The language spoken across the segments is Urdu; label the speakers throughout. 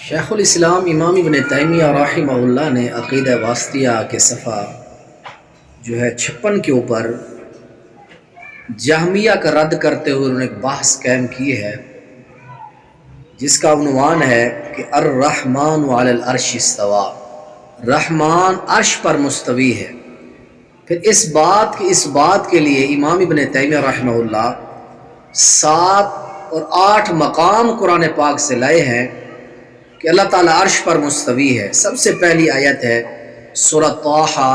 Speaker 1: شیخ الاسلام امام ابن تیمیہ رحمہ اللہ نے عقیدہ واسطیہ کے صفحہ جو ہے 56 کے اوپر جہمیہ کا رد کرتے ہوئے انہوں نے ایک بحث قائم کی ہے جس کا عنوان ہے کہ الرحمن علی العرش استوى، رحمان عرش پر مستوی ہے۔ پھر اس بات کے لیے امام ابن تیمیہ رحمہ اللہ 7 اور 8 مقام قرآن پاک سے لائے ہیں کہ اللہ تعالیٰ عرش پر مستوی ہے۔ سب سے پہلی آیت ہے سورہ طٰہٰ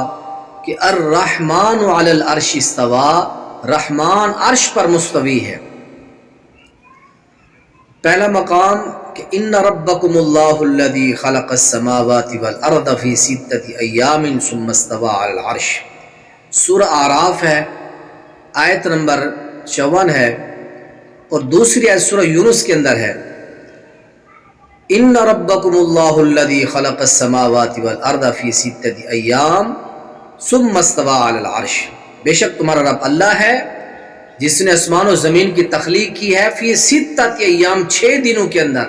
Speaker 1: کہ الرحمن علی العرش استوى، رحمان عرش پر مستوی ہے۔ پہلا مقام کہ ان ربکم اللہ الذی خلق السماوات والارض فی 6 ایام ثم استوى علی العرش، سورہ اعراف ہے، آیت نمبر 54 ہے، اور دوسری آیت سورہ یونس کے اندر ہے ان ربکم اللہ الذی خلق السماوات والارض فی 6 ایام ثم استوى علی العرش، بے شک تمہارا رب اللہ ہے جس نے آسمان و زمین کی تخلیق کی ہے فی 6 ایام، 6 دنوں کے اندر،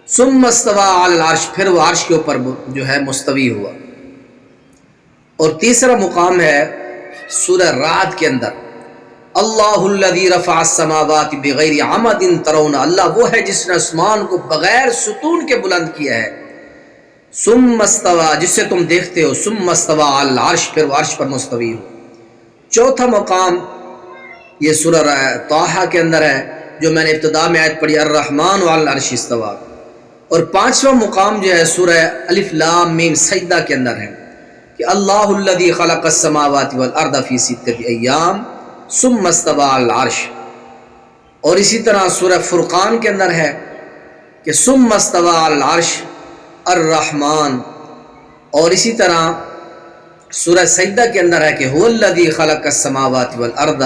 Speaker 1: ثم استوى علی العرش، پھر وہ عرش کے اوپر جو ہے مستوی ہوا۔ اور تیسرا مقام ہے سورہ رعد کے اندر اللہ الذی رفع السماوات بغیر عمد ترون، اللہ وہ ہے جس نے آسمان کو بغیر ستون کے بلند کیا ہے، ثم استوى، جس سے تم دیکھتے ہو، ثم استوى علی العرش، پھر وہ عرش پر مستوی ہو۔ چوتھا مقام یہ سورہ طٰہٰ کے اندر ہے جو میں نے ابتدا میں آیت پڑھی الرحمن علی العرش استوى، اور 5واں مقام جو ہے سورہ الف لام میم سجدہ کے اندر ہے کہ اللہ الذی خلق السماوات والارض فی 6 ایام ثم استوى علی العرش، اور اسی طرح سورہ فرقان کے اندر ہے کہ ثم استوى علی العرش الرحمن، اور اسی طرح سورہ سجدہ کے اندر ہے کہ هو الذی خلق السماوات والارض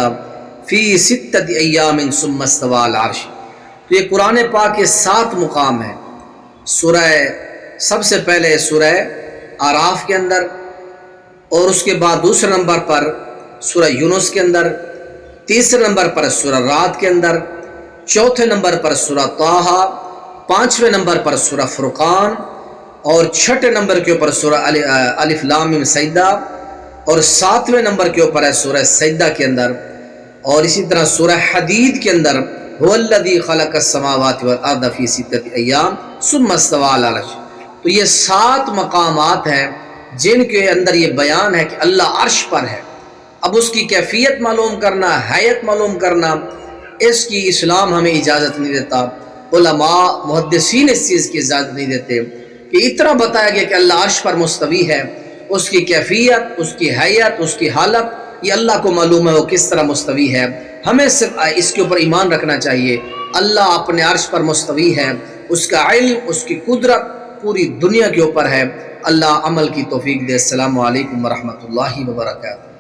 Speaker 1: فی 6 ایام ثم استوى علی العرش۔ تو یہ قرآن پاک کے 7 مقام ہیں، سب سے پہلے سورہ اعراف کے اندر، اور اس کے بعد دوسرے نمبر پر سورہ یونس کے اندر، تیسرے نمبر پر سورہ رعد کے اندر، چوتھے نمبر پر سورہ طٰہٰ، 5ویں نمبر پر سورہ فرقان، اور 6 نمبر کے اوپر سورہ الف لام میم سجدہ، اور 7ویں نمبر کے اوپر ہے سورہ سجدہ کے اندر، اور اسی طرح سورہ حدید کے اندر هو الذی خلق السماوات والارض فی 6 ایام ثم استوى علی العرش۔ تو یہ 7 مقامات ہیں جن کے اندر یہ بیان ہے کہ اللہ عرش پر ہے۔ اب اس کی کیفیت معلوم کرنا، حیت معلوم کرنا، اس کی اسلام ہمیں اجازت نہیں دیتا، علماء محدثین اس چیز کی اجازت نہیں دیتے، کہ اتنا بتایا گیا کہ اللہ عرش پر مستوی ہے، اس کی کیفیت، اس کی حیت، اس کی حالت یہ اللہ کو معلوم ہے وہ کس طرح مستوی ہے۔ ہمیں صرف اس کے اوپر ایمان رکھنا چاہیے، اللہ اپنے عرش پر مستوی ہے، اس کا علم، اس کی قدرت پوری دنیا کے اوپر ہے۔ اللہ عمل کی توفیق دے۔ السلام علیکم ورحمۃ اللہ وبرکاتہ۔